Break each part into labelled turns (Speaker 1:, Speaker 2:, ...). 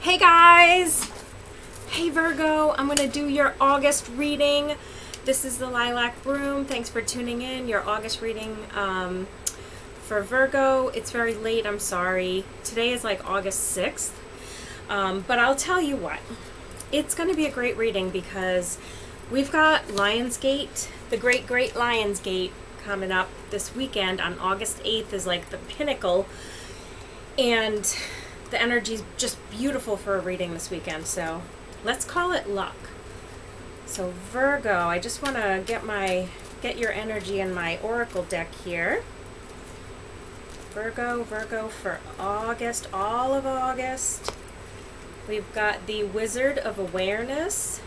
Speaker 1: Hey guys! Hey Virgo, I'm going to do your August reading. This is the Lilac Broom. Thanks for tuning in. Your August reading for Virgo. It's very late, I'm sorry. Today is like August 6th. But I'll tell you what. It's going to be a great reading because we've got Lionsgate, the Great Lionsgate coming up this weekend on August 8th is like the pinnacle. And the energy is just beautiful for a reading this weekend, so let's call it luck. So Virgo, I just want to get your energy in my oracle deck here. Virgo for August, all of August. We've got the Wizard of Awareness,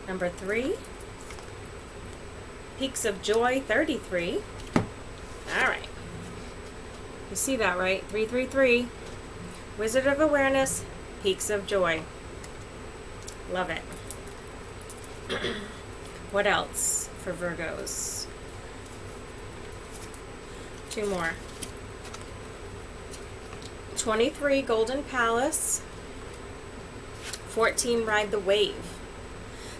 Speaker 1: number 3. Peaks of Joy, 33. All right. You see that, right? 333. Wizard of Awareness, Peaks of Joy. Love it. What else for Virgos? 2 more. 23, Golden Palace. 14, Ride the Wave.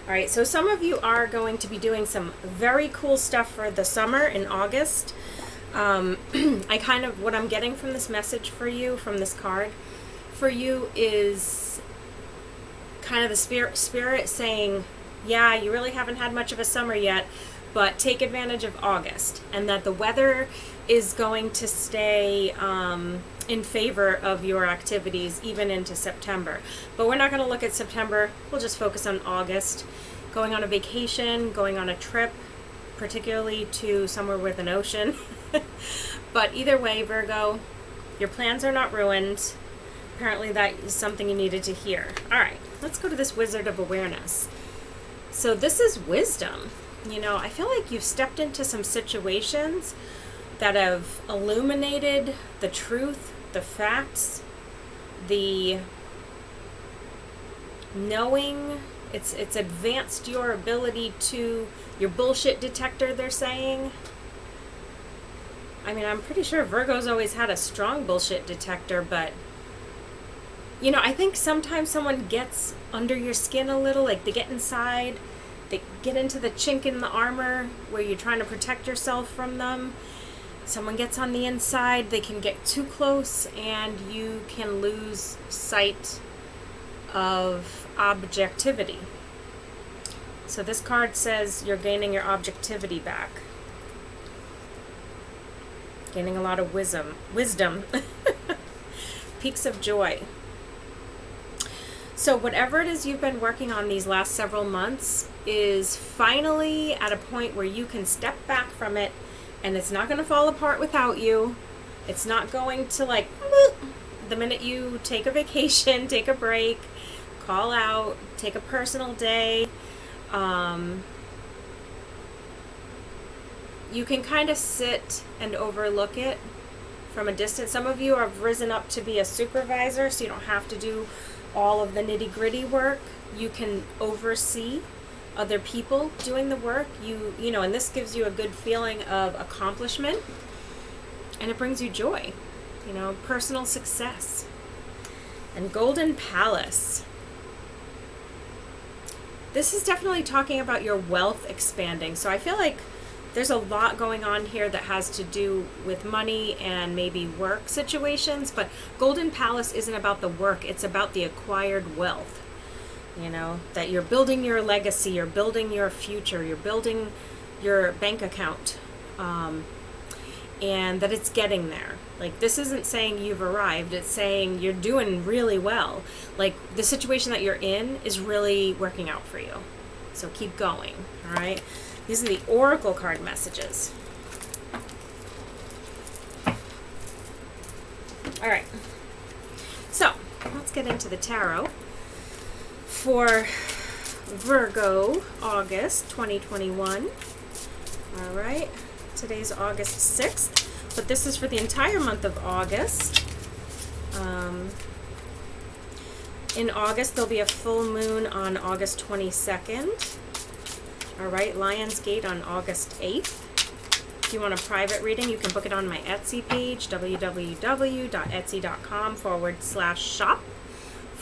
Speaker 1: All right, so some of you are going to be doing some very cool stuff for the summer in August. What I'm getting from this message for you, from this card for you, is kind of the spirit saying, yeah, you really haven't had much of a summer yet, but take advantage of August, and that the weather is going to stay in favor of your activities even into September. But we're not going to look at September. We'll just focus on August. Going on a vacation, going on a trip, particularly to somewhere with an ocean. But either way, Virgo, your plans are not ruined. Apparently that is something you needed to hear. All right, let's go to this Wizard of Awareness. So this is wisdom. You know, I feel like you've stepped into some situations that have illuminated the truth, the facts, the knowing. It's advanced your ability to your bullshit detector, they're saying. I mean, I'm pretty sure Virgo's always had a strong bullshit detector, but you know, I think sometimes someone gets under your skin a little, like they get inside, they get into the chink in the armor where you're trying to protect yourself from them. Someone gets on the inside, they can get too close, and you can lose sight of objectivity. So this card says you're gaining your objectivity back. Gaining a lot of wisdom. Peaks of Joy. So whatever it is you've been working on these last several months is finally at a point where you can step back from it, and it's not going to fall apart without you. It's not going to like, the minute you take a vacation, take a break, call out, take a personal day, you can kind of sit and overlook it from a distance. Some of you have risen up to be a supervisor, so you don't have to do all of the nitty-gritty work. You can oversee other people doing the work. You know, and this gives you a good feeling of accomplishment, and it brings you joy, you know, personal success. And Golden Palace. This is definitely talking about your wealth expanding. So I feel like there's a lot going on here that has to do with money and maybe work situations, but Golden Palace isn't about the work, it's about the acquired wealth. You know, that you're building your legacy, you're building your future, you're building your bank account, and that it's getting there. Like, this isn't saying you've arrived, it's saying you're doing really well. Like, the situation that you're in is really working out for you. So keep going, all right? These are the oracle card messages. All right. So, let's get into the tarot for Virgo, August 2021. All right. Today's August 6th, but this is for the entire month of August. In August, there'll be a full moon on August 22nd. All right, Lionsgate on August 8th. If you want a private reading, you can book it on my Etsy page, www.etsy.com/shop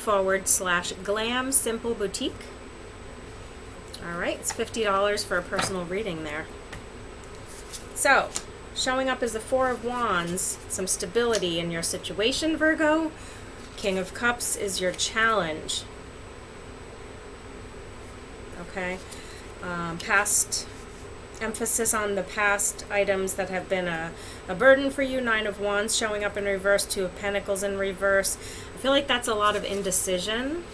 Speaker 1: lilac.com/glam simple boutique. All right, it's $50 for a personal reading there. So, showing up as the Four of Wands, some stability in your situation, Virgo. King of Cups is your challenge. Okay. Past emphasis on the past items that have been a burden for you. Nine of Wands showing up in reverse. Two of Pentacles in reverse. I feel like that's a lot of indecision.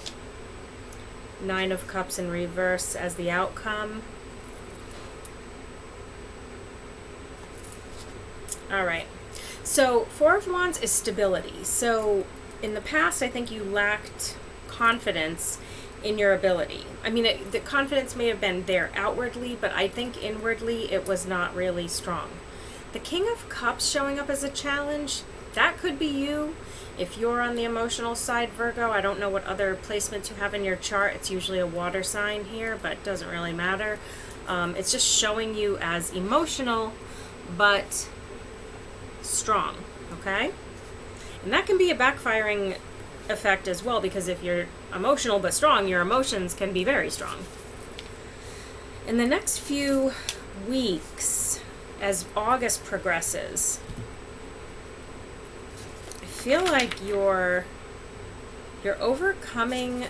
Speaker 1: Nine of Cups in reverse as the outcome. All right. So Four of Wands is stability. So in the past, I think you lacked confidence in your ability. I mean, the confidence may have been there outwardly, but I think inwardly it was not really strong. The King of Cups showing up as a challenge, that could be you. If you're on the emotional side, Virgo, I don't know what other placements you have in your chart. It's usually a water sign here, but it doesn't really matter. It's just showing you as emotional, but strong, okay? And that can be a backfiring effect as well, because if you're emotional but strong, your emotions can be very strong. In the next few weeks, as August progresses, I feel like you're overcoming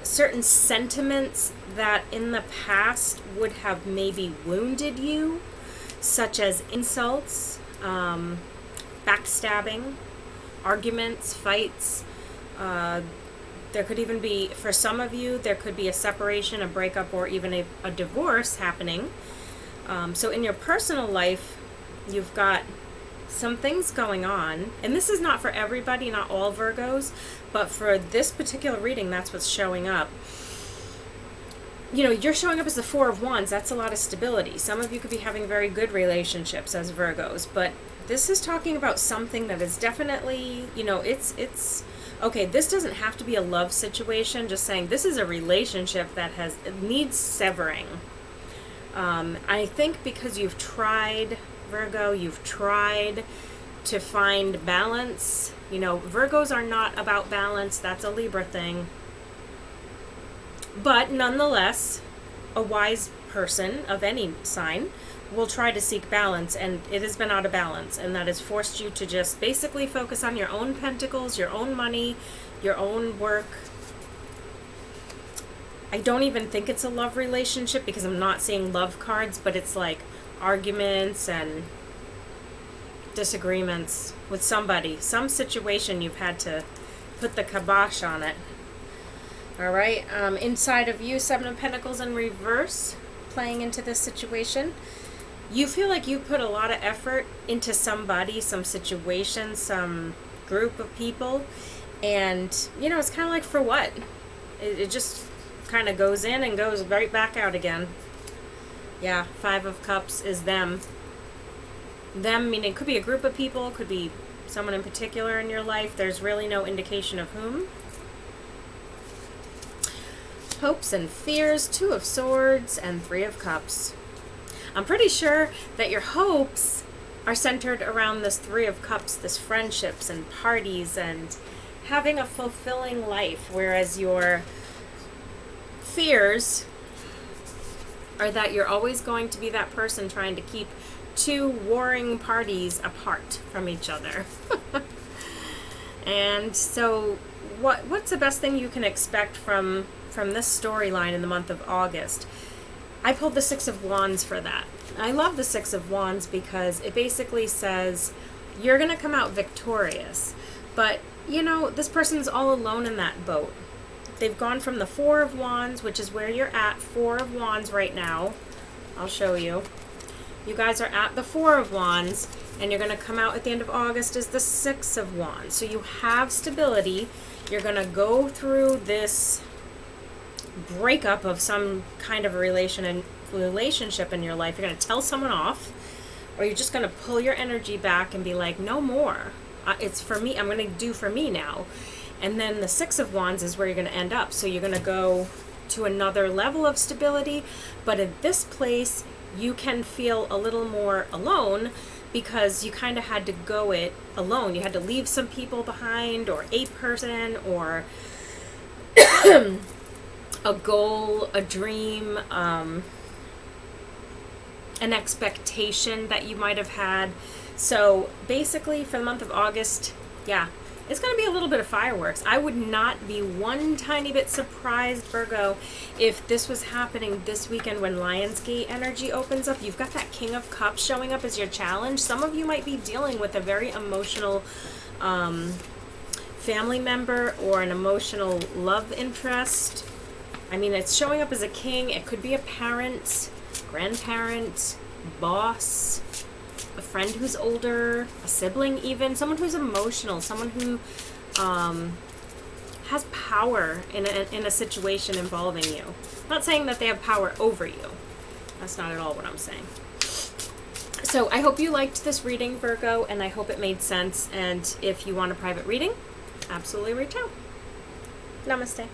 Speaker 1: certain sentiments that in the past would have maybe wounded you, such as insults, backstabbing, arguments, fights. There could even be, for some of you, there could be a separation, a breakup, or even a divorce happening. So in your personal life, you've got some things going on. And this is not for everybody, not all Virgos, but for this particular reading, that's what's showing up. You know, you're showing up as the Four of Wands. That's a lot of stability. Some of you could be having very good relationships as Virgos, but this is talking about something that is definitely, you know, it's okay. This doesn't have to be a love situation. Just saying, this is a relationship that needs severing. I think because you've tried, Virgo, you've tried to find balance. You know, Virgos are not about balance. That's a Libra thing. But nonetheless, a wise person of any sign will try to seek balance, and it has been out of balance, and that has forced you to just basically focus on your own pentacles, your own money, your own work. I don't even think it's a love relationship because I'm not seeing love cards, but it's like arguments and disagreements with somebody, some situation you've had to put the kibosh on it. All right, inside of you, Seven of Pentacles in reverse, playing into this situation. You feel like you put a lot of effort into somebody, some situation, some group of people, and, you know, it's kind of like, for what? It just kind of goes in and goes right back out again. Yeah, Five of Cups is them. Them meaning it could be a group of people, could be someone in particular in your life. There's really no indication of whom. Hopes and fears, Two of Swords, and Three of Cups. I'm pretty sure that your hopes are centered around this Three of Cups, this friendships and parties and having a fulfilling life, whereas your fears are that you're always going to be that person trying to keep two warring parties apart from each other. And so what's the best thing you can expect from this storyline in the month of August? I pulled the Six of Wands for that. I love the Six of Wands because it basically says you're going to come out victorious. But, you know, this person's all alone in that boat. They've gone from the Four of Wands, which is where you're at, Four of Wands right now. I'll show you. You guys are at the Four of Wands, and you're going to come out at the end of August as the Six of Wands. So you have stability. You're going to go through this breakup of some kind of a relationship in your life. You're going to tell someone off, or you're just going to pull your energy back and be like, no more. It's for me. I'm going to do for me now. And then the Six of Wands is where you're going to end up. So you're going to go to another level of stability. But at this place, you can feel a little more alone because you kind of had to go it alone. You had to leave some people behind, or a person, or a goal, a dream, an expectation that you might have had. So basically for the month of August, yeah, it's going to be a little bit of fireworks. I would not be one tiny bit surprised, Virgo, if this was happening this weekend when Lionsgate energy opens up. You've got that King of Cups showing up as your challenge. Some of you might be dealing with a very emotional family member or an emotional love interest. I mean, it's showing up as a king. It could be a parent, grandparent, boss, a friend who's older, a sibling even, someone who's emotional, someone who has power in a situation involving you. I'm not saying that they have power over you. That's not at all what I'm saying. So I hope you liked this reading, Virgo, and I hope it made sense. And if you want a private reading, absolutely reach out. Namaste.